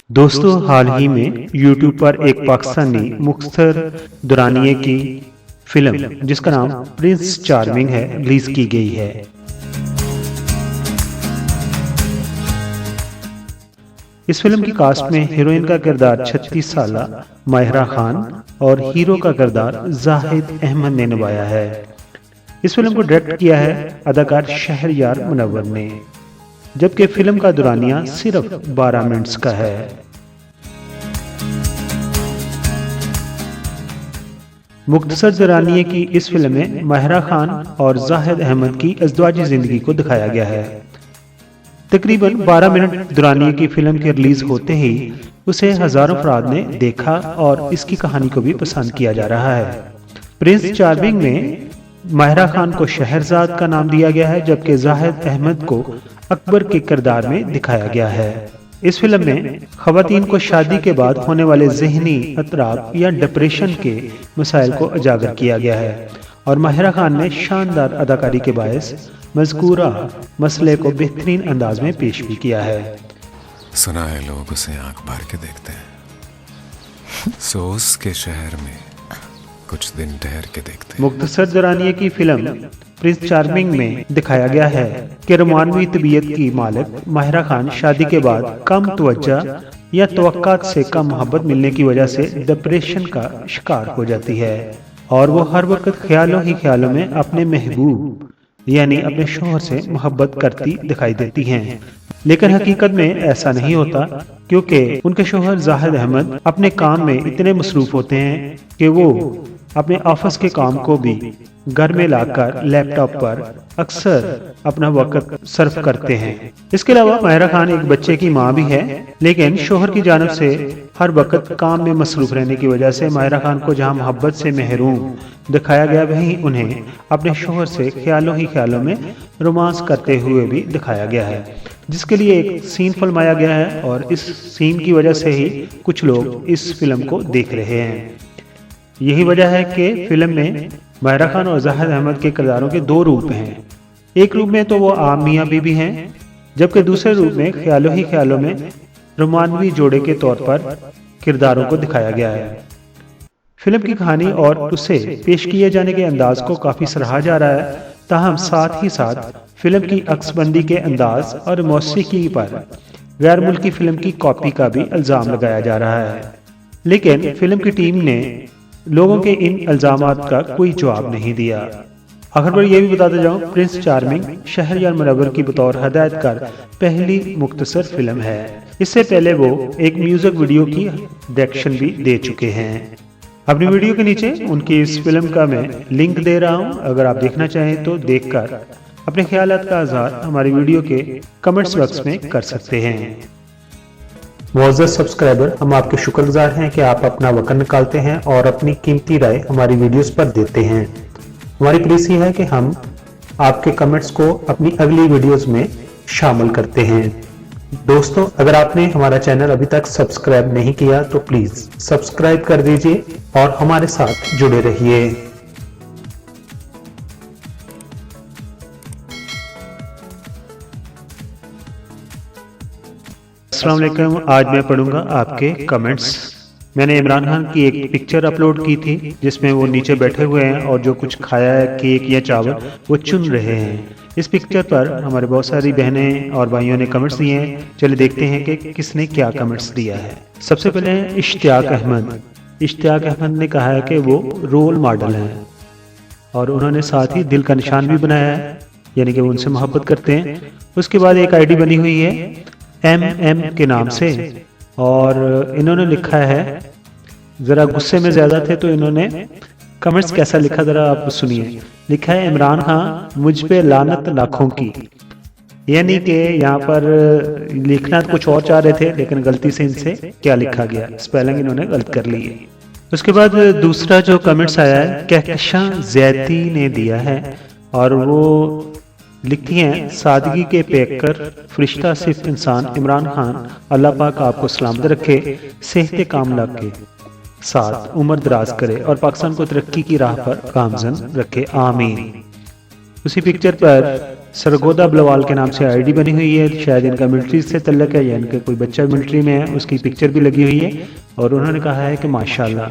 दोस्तों, हाल ही में YouTube पर एक पाकिस्तानी मुख्तर दुरानिये की फिल्म जिसका नाम प्रिंस चार्मिंग है रिलीज की गई है। इस फिल्म की कास्ट में हीरोइन का किरदार 36 साला माहिरा खान और हीरो का किरदार जाहिद अहमद ने निभाया है। इस फिल्म को डायरेक्ट किया है अदाकार शहरयार मुनव्वर ने, जबकि फिल्म का दुरानिया सिर्फ 12 मिनट्स का है। मुख्तसर दुरानिये की इस फिल्म में माहिरा खान और जाहिद अहमद की अज़दवाजी जिंदगी को दिखाया गया है। तकरीबन 12 मिनट दुरानिये की फिल्म के रिलीज होते ही उसे हजारों अफराद ने देखा और इसकी कहानी को भी पसंद किया जा रहा है। प्रिंस चार्मिंग में माहिरा खान को शहरजाद का नाम दिया गया है, जबकि जाहिद अहमद को अकबर के किरदार में दिखाया गया है। इस फिल्म में खवातीन को शादी के बाद होने वाले ज़हनी अतराब या डिप्रेशन के मसाइल को उजागर किया गया है और माहिरा खान ने शानदार अदाकारी के बायस मज़कूरा मसले को बेहतरीन अंदाज में पेश भी किया है। सुना है लोग उसे आंख भर के देखते हैं, सो उसके शहर में कुछ दिन ठहर के देखते हैं। मुख्तसर दुरानिये की फिल्म प्रिंस चार्मिंग में दिखाया गया है कि रोमानवी तबीयत की मालिक माहिरा खान शादी के बाद कम तवज्जो या तवक्कात से कम मोहब्बत मिलने की वजह से डिप्रेशन का शिकार हो जाती है और वो हर वक्त ख्यालों ही ख्यालों में अपने महबूब यानी अपने शोहर से मोहब्बत करती दिखाई देती हैं। लेकिन हकीकत में ऐसा नहीं होता, क्योंकि उनके शोहर जाहिद अहमद अपने काम में इतने मसरूफ होते हैं कि वो अपने ऑफिस के काम को भी घर में लाकर लैपटॉप पर अक्सर अपना वक्त सर्फ करते हैं। इसके अलावा माहिरा खान एक बच्चे की मां भी है, लेकिन शोहर की जानिब से हर वक्त काम में मसरूफ रहने की वजह से माहिरा खान को जहां मोहब्बत से महरूम दिखाया गया, वहीं उन्हें अपने शोहर से ख्यालों ही ख्यालों में रोमांस करते हुए भी दिखाया गया है, जिसके लिए एक सीन फिल्माया गया है और इस सीन की वजह से ही कुछ लोग इस फिल्म को देख रहे हैं। यही वजह है कि फिल्म में माहिरा खान और जाहिद अहमद के किरदारों के दो रूप हैं। एक रूप में तो वो आम मियाँ बीवी हैं, जबकि दूसरे रूप में ख्यालों ही ख्यालों में रोमानवी जोड़े के तौर पर किरदारों को दिखाया गया है। फिल्म की कहानी और उसे पेश किए जाने के अंदाज को काफी सराहा जा रहा है, ताहम साथ ही साथ फिल्म की अक्सबंदी के अंदाज और मौसीकी पर गैर मुल्की फिल्म की कॉपी का भी इल्जाम लगाया जा रहा है। लेकिन फिल्म की टीम ने लोगों के इन इल्जामात का कोई जवाब नहीं दिया। आखिर पर यह भी बताते जाऊं, प्रिंस चार्मिंग शहरयार मुनव्वर की बतौर हदायतकार पहली मुख्तसर फिल्म है। इससे पहले वो एक म्यूजिक वीडियो की डायरेक्शन भी दे चुके हैं। अपनी वीडियो के नीचे उनकी इस फिल्म का मैं लिंक दे रहा हूं, अगर आप देखना चाहें तो देखकर अपने ख्यालात का इज़हार हमारी वीडियो के कमेंट्स बॉक्स में कर सकते हैं। मुअज़्ज़ज़ सब्सक्राइबर, हम आपके शुक्रगुजार हैं कि आप अपना वक्त निकालते हैं और अपनी कीमती राय हमारी वीडियोस पर देते हैं। हमारी प्लीज़ है कि हम आपके कमेंट्स को अपनी अगली वीडियोस में शामिल करते हैं। दोस्तों, अगर आपने हमारा चैनल अभी तक सब्सक्राइब नहीं किया तो प्लीज़ सब्सक्राइब कर दीजिए और हमारे साथ जुड़े रहिए। अस्सलाम वालेकुम। आज मैं पढ़ूंगा आपके कमेंट्स। मैंने इमरान खान की एक पिक्चर अपलोड की थी जिसमें वो नीचे बैठे हुए हैं और जो कुछ खाया है, केक या चावल, वो चुन रहे हैं। इस पिक्चर पर हमारे बहुत सारी बहनें और भाइयों ने कमेंट्स दिए हैं। चलिए देखते हैं कि किसने क्या कमेंट्स दिया है। सबसे पहले है इश्तियाक अहमद। इश्तियाक अहमद ने कहा है कि वो रोल मॉडल हैं और उन्होंने साथ ही दिल का निशान भी बनाया है, यानी कि वो उनसे मोहब्बत करते हैं। उसके बाद एक आईडी बनी हुई है MM के नाम से और इन्होंने लिखा है, ज़रा गुस्से में ज़्यादा थे तो इन्होंने कमेंट्स कैसा लिखा ज़रा आप सुनिए। लिखा है, इमरान खान मुझ पे लानत लाखों की। यानी कि यहाँ पर लिखना कुछ और चाह रहे थे, लेकिन गलती से इनसे क्या लिखा गया, स्पेलिंग इन्होंने गलत कर ली है। उसके बाद दूसरा जो कमेंट्स आया है कहकशां ज़ैती ने दिया है और वो लिखती हैं, सादगी के पैकर फरिश्ता सिर्फ इंसान इमरान खान, अल्लाह पाक आपको सलामत रखे, सेहत कामला के साथ उम्र दराज करे और पाकिस्तान को तरक्की की राह पर गामजन रखे, आमीन। उसी पिक्चर पर सरगोदा बलवाल के नाम से आईडी बनी हुई है, शायद इनका मिलिट्री से तल्लक है या इनका कोई बच्चा मिलिट्री में है, उसकी पिक्चर भी लगी हुई है और उन्होंने कहा है कि माशाल्लाह।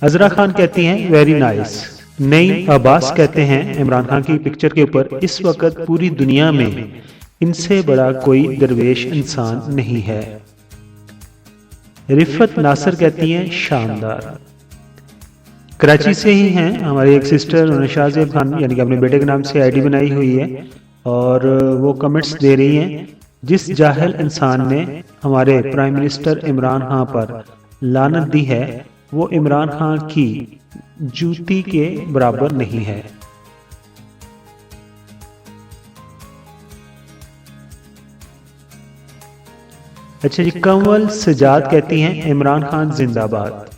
अजरा खान कहती हैं वेरी नाइस। नई अब्बास कहते हैं इमरान खान की पिक्चर के ऊपर इस वक्त पूरी दुनिया में इनसे बड़ा कोई दरवेश इंसान नहीं है। रिफत नासर कहती हैं शानदार। कराची से ही हैं हमारी एक सिस्टर, उन्होंने शाहजेब खान यानी कि अपने बेटे के नाम से आईडी बनाई हुई है और वो कमेंट्स दे रही हैं, जिस जाहिल इंसान ने हमारे प्राइम मिनिस्टर इमरान खान पर लानत दी है वो इमरान खान की जूती के बराबर नहीं है। अच्छा जी, कंवल सजाद कहती हैं इमरान खान जिंदाबाद।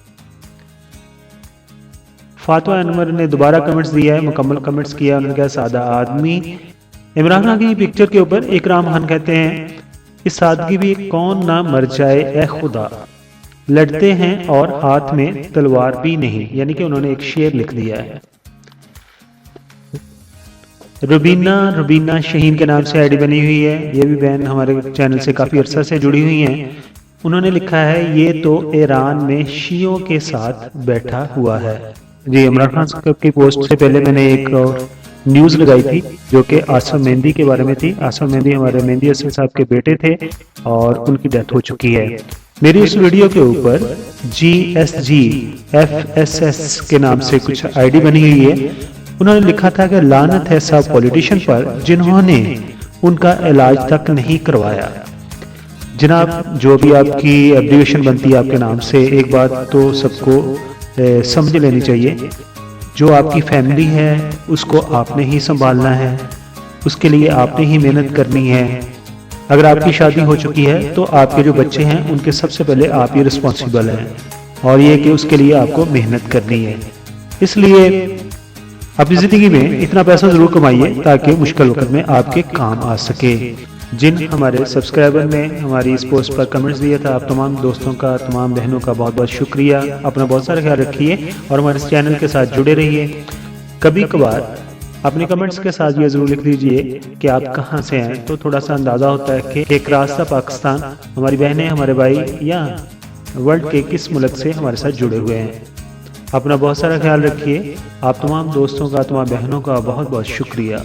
फातवा अनवर ने दोबारा कमेंट्स दिया है, मुकम्मल कमेंट्स किया, उन्होंने कहा सादा आदमी। इमरान खान की पिक्चर के ऊपर इकराम खान कहते हैं इस सादगी भी कौन ना मर जाए ए खुदा, लड़ते हैं और हाथ में तलवार भी नहीं, यानी कि उन्होंने एक शेर लिख दिया है। रुबीना शहीन के नाम से आईडी बनी हुई है, ये भी बहन हमारे चैनल से काफ़ी अरसा से जुड़ी हुई हैं। उन्होंने लिखा है ये तो ईरान में शियों के साथ बैठा हुआ है। जी, इमरान खान की पोस्ट से पहले मैंने एक न्यूज़ लगाई थी जो कि आसम मेहंदी के बारे में थी। आसम मेहंदी हमारे मेहंदी हसन साहब के बेटे थे और उनकी डेथ हो चुकी है। मेरी उस वीडियो के ऊपर GSG FSS के नाम से कुछ आईडी बनी हुई है। उन्होंने लिखा था कि लानत है सब पॉलिटिशियन पर जिन्होंने उनका इलाज तक नहीं करवाया। जनाब, जो भी आपकी एब्रीविएशन बनती है आपके नाम से, एक बात तो सबको समझ लेनी चाहिए, जो आपकी फैमिली है उसको आपने ही संभालना है, उसके लिए आपने ही मेहनत करनी है। अगर आपकी शादी हो चुकी है तो आपके जो बच्चे हैं उनके सबसे पहले आप ही रिस्पॉन्सिबल हैं और ये कि उसके लिए आपको मेहनत करनी है। इसलिए अपनी ज़िंदगी में इतना पैसा ज़रूर कमाइए ताकि मुश्किल वक्त में आपके काम आ सके। जिन हमारे सब्सक्राइबर ने हमारी इस पोस्ट पर कमेंट्स दिया था, आप तमाम दोस्तों का, तमाम बहनों का बहुत बहुत शुक्रिया। अपना बहुत सारा ख्याल रखिए और हमारे इस चैनल के साथ जुड़े रहिए। कभी कभार अपने कमेंट्स के साथ ये ज़रूर लिख दीजिए कि आप कहाँ से हैं, तो थोड़ा सा अंदाज़ा होता है कि एक रास्ता पाकिस्तान हमारी बहनें, हमारे भाई या वर्ल्ड के किस मुल्क से हमारे साथ जुड़े हुए हैं। अपना बहुत सारा ख्याल रखिए। आप तमाम दोस्तों का, तमाम बहनों का बहुत बहुत शुक्रिया।